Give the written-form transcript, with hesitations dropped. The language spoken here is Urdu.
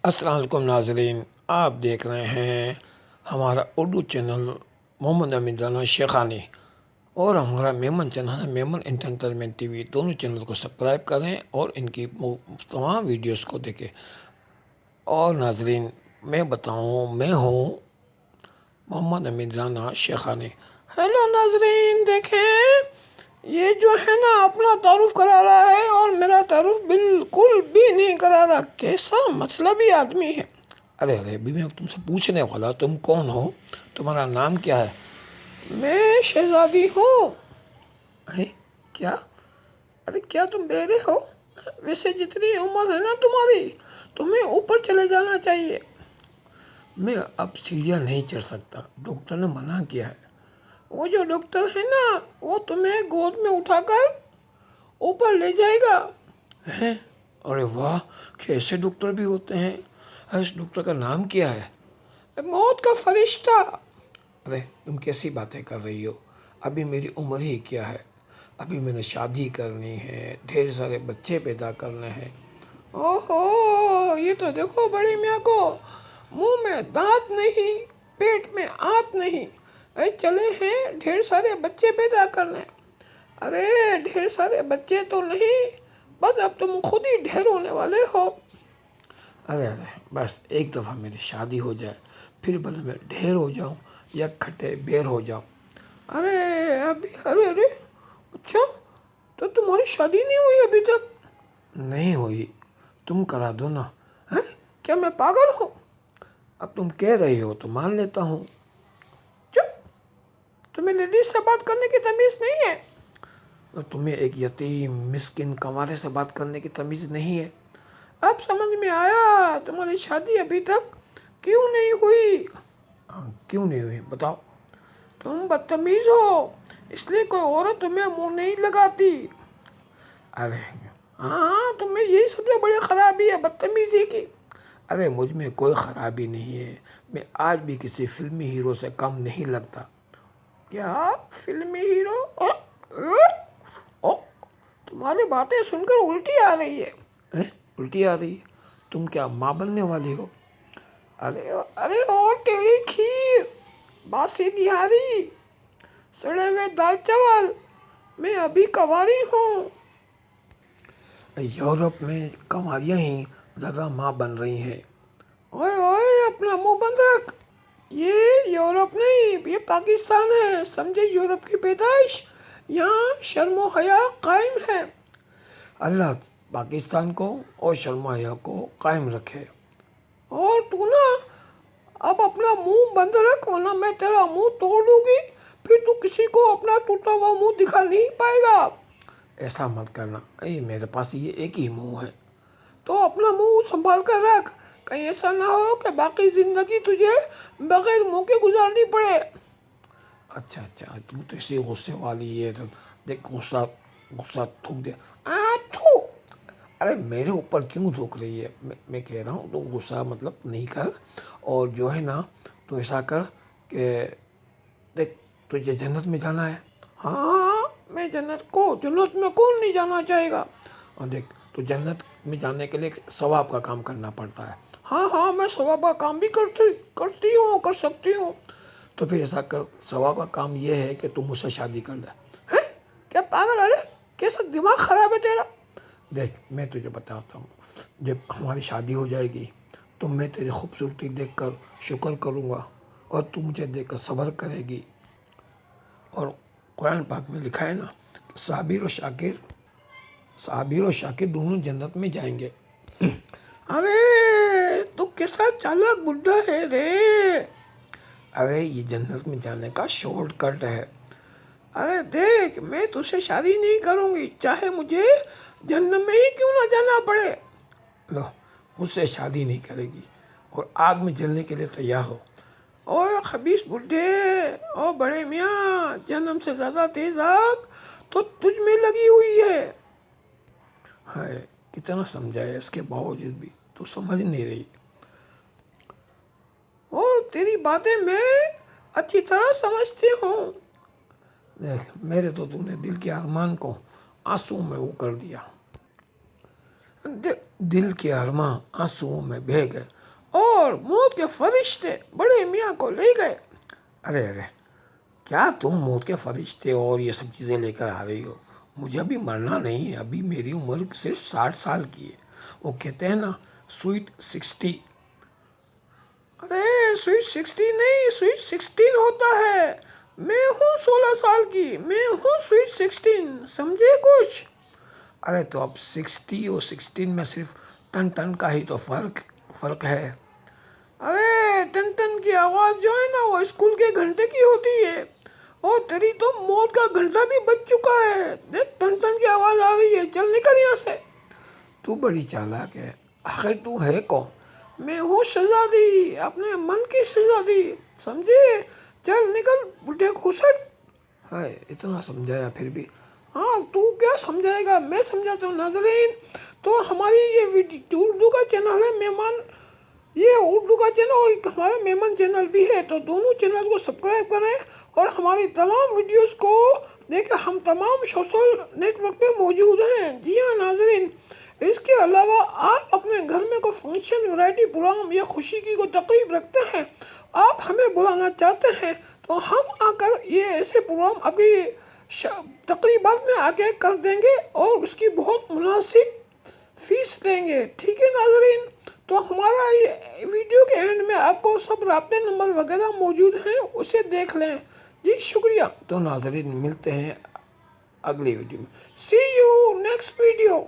السلام علیکم ناظرین، آپ دیکھ رہے ہیں ہمارا اردو چینل محمد امین رانا شیخانی، اور ہمارا میمن چینل ہے میمن انٹرٹینمنٹ ٹی وی۔ دونوں چینل کو سبسکرائب کریں اور ان کی تمام ویڈیوز کو دیکھیں۔ اور ناظرین، میں بتاؤں، میں ہوں محمد امین رانا شیخانی۔ ہیلو ناظرین، دیکھیں یہ جو ہے نا اپنا تعارف کرا رہا ہے اور میرا تعارف بالکل بھی نہیں کرا رہا۔ کیسا مطلبی آدمی ہے۔ ارے ابھی میں تم سے پوچھنے والا، تم کون ہو؟ تمہارا نام کیا ہے؟ میں شہزادی ہوں۔ کیا؟ ارے کیا تم بہرے ہو؟ ویسے جتنی عمر ہے نا تمہاری، تمہیں اوپر چلے جانا چاہیے۔ میں اب سیڑھیاں نہیں چڑھ سکتا، ڈاکٹر نے منع کیا ہے۔ وہ جو ڈاکٹر ہے نا، وہ تمہیں گود میں اٹھا کر اوپر لے جائے گا۔ ارے واہ، کیسے ڈاکٹر بھی ہوتے ہیں؟ اس ڈاکٹر کا نام کیا ہے؟ موت کا فرشتہ۔ ارے تم کیسی باتیں کر رہی ہو؟ ابھی میری عمر ہی کیا ہے؟ ابھی میں نے شادی کرنی ہے، ڈھیر سارے بچے پیدا کرنے ہیں۔ اوہو، یہ تو دیکھو بڑے میاں کو، منہ میں دانت نہیں، پیٹ میں آنت نہیں، چلے ہیں ڈھیر سارے بچے پیدا کرنے۔ ارے ڈھیر سارے بچے تو نہیں، بس اب تم خود ہی ڈھیر ہونے والے ہو۔ ارے بس ایک دفعہ میری شادی ہو جائے، پھر بھلے میں ڈھیر ہو جاؤں یا کھٹے بیر ہو جاؤں۔ ارے اچھا، تو تمہاری شادی نہیں ہوئی ابھی تک؟ نہیں ہوئی، تم کرا دو نا۔ کیا میں پاگل ہوں؟ اب تم کہہ رہی ہو تو مان لیتا ہوں۔ چپ، تمہیں لیڈیز سے بات کرنے کی تمیز نہیں ہے؟ تمہیں ایک یتیم مسکین کنوارے سے بات کرنے کی تمیز نہیں ہے؟ اب سمجھ میں آیا تمہاری شادی ابھی تک کیوں نہیں ہوئی۔ کیوں نہیں ہوئی بتاؤ؟ تم بدتمیز ہو، اس لیے کوئی عورت تمہیں منہ نہیں لگاتی۔ ارے ہاں، تمہیں یہی سب سے بڑی خرابی ہے، بدتمیزی کی۔ ارے مجھ میں کوئی خرابی نہیں ہے، میں آج بھی کسی فلمی ہیرو سے کم نہیں لگتا۔ کیا فلمی ہیرو؟ تمہاری باتیں سن کر الٹی آ رہی ہے۔ الٹی آ رہی ہے؟ تم کیا ماں بننے والی ہو؟ ارے اور تیری کھیر، باسی نہاری، سڑے ہوئے دال چاول، میں ابھی کنواری ہوں۔ یورپ میں کنواریاں ہی زیادہ ماں بن رہی ہیں۔ اوئے اپنا منہ بند رکھ، یہ یورپ نہیں، یہ پاکستان ہے، سمجھے؟ یورپ کی پیدائش، یہاں شرم و حیا قائم ہے۔ اللہ پاکستان کو اور شرم و حیا کو قائم رکھے۔ اور تو نا اب اپنا منہ بند رکھ، ورنہ میں تیرا منہ توڑ دوں گی، پھر تو کسی کو اپنا ٹوٹا ہوا منہ دکھا نہیں پائے گا۔ ایسا مت کرنا، میرے پاس یہ ایک ہی منہ ہے۔ تو اپنا منہ سنبھال کر رکھ، کہیں ایسا نہ ہو کہ باقی زندگی تجھے بغیر منہ کے گزارنی پڑے۔ اچھا، تم تو اسی غصے والی ہے، دیکھ غصہ تھوک دے۔ ارے میرے اوپر کیوں تھوک رہی ہے؟ میں کہہ رہا ہوں تو غصہ مطلب نہیں کر، اور جو ہے نا تو ایسا کر کہ دیکھ، تجھے جنت میں جانا ہے۔ ہاں، میں جنت میں کون نہیں جانا چاہے گا؟ اور دیکھ، تو جنت میں جانے کے لیے ثواب کا کام کرنا پڑتا ہے۔ ہاں، میں ثواب کا کام بھی کرتی ہوں، کر سکتی ہوں۔ تو پھر ایسا کر، ثواب کا کام یہ ہے کہ تم مجھ سے شادی کر لے۔ کیا پاگل؟ ارے کیسا دماغ خراب ہے تیرا؟ دیکھ، میں تجھے بتاتا ہوں، جب ہماری شادی ہو جائے گی تو میں تیری خوبصورتی دیکھ کر شکر کروں گا، اور تو مجھے دیکھ کر صبر کرے گی۔ اور قرآن پاک میں لکھا ہے نا کہ صابر و شاکر دونوں جنت میں جائیں گے۔ ارے تو کیسا چالاک بڈھا ہے رے؟ ارے یہ جنت میں جانے کا شارٹ کٹ ہے۔ ارے دیکھ، میں تجھ سے شادی نہیں کروں گی، چاہے مجھے جہنم میں ہی کیوں نہ جانا پڑے۔ لو، مجھ سے شادی نہیں کرے گی اور آگ میں جلنے کے لیے تیار ہو۔ اوہ خبیث بڈھے، او بڑے میاں، جہنم سے زیادہ تیز آگ تو تجھ میں لگی ہوئی ہے۔ ہائے، کتنا سمجھایا، اس کے باوجود بھی تو سمجھ نہیں رہی۔ تیری باتیں میں اچھی طرح سمجھتی ہوں۔ دیکھ، میرے تو تم نے دل کے ارمان کو آنسو میں وہ کر دیا۔ دل کے ارماں آنسوؤں میں بہہ گئے اور موت کے فرشتے بڑے میاں کو لے گئے۔ ارے ارے، کیا تم موت کے فرشتے اور یہ سب چیزیں لے کر آ رہی ہو؟ مجھے ابھی مرنا نہیں ہے، ابھی میری عمر صرف 60 سال کی ہے۔ وہ کہتے ہیں نا سویٹ 60۔ ارے سویٹ 60 نہیں، سویٹ 16 ہوتا ہے۔ میں ہوں 16 سال کی، میں ہوں سویٹ 16، سمجھے کچھ؟ ارے تو اب 60 اور 16 میں صرف ٹن کا ہی تو فرق ہے۔ ارے ٹن کی آواز جو ہے نا وہ اسکول کے گھنٹے کی ہوتی ہے، اور تیری تو موت کا گھنٹہ بھی بج چکا ہے۔ دیکھ ٹن کی آواز آ رہی ہے، چل نکل یہاں سے۔ تو بڑی چالاک ہے، آخر تو ہے کون؟ میں ہوں شہزادی، اپنے من کی شہزادی، سمجھے؟ چل نکل بڈھے کھسٹ۔ ہائے، اتنا سمجھایا پھر بھی۔ ہاں تو کیا سمجھائے گا، میں سمجھاتا ہوں۔ ناظرین، تو ہماری یہ اردو کا چینل ہے مہمان، یہ اردو کا چینل اور ہمارا مہمان چینل بھی ہے، تو دونوں چینل کو سبسکرائب کریں اور ہماری تمام ویڈیوز کو دیکھیں۔ ہم تمام سوشل نیٹ ورک پہ موجود ہیں۔ جی ہاں ناظرین، اس کے علاوہ آپ اپنے گھر میں کوئی فنکشن، ورائٹی پروگرام یا خوشی کی کوئی تقریب رکھتے ہیں، آپ ہمیں بلانا چاہتے ہیں، تو ہم آ کر یہ ایسے پروگرام آپ کی تقریبات میں آ کے کر دیں گے اور اس کی بہت مناسب فیس دیں گے۔ ٹھیک ہے ناظرین، تو ہمارا یہ ویڈیو کے اینڈ میں آپ کو سب رابطے نمبر وغیرہ موجود ہیں، اسے دیکھ لیں۔ جی شکریہ۔ تو ناظرین ملتے ہیں اگلی ویڈیو میں۔ سی یو نیکسٹ ویڈیو۔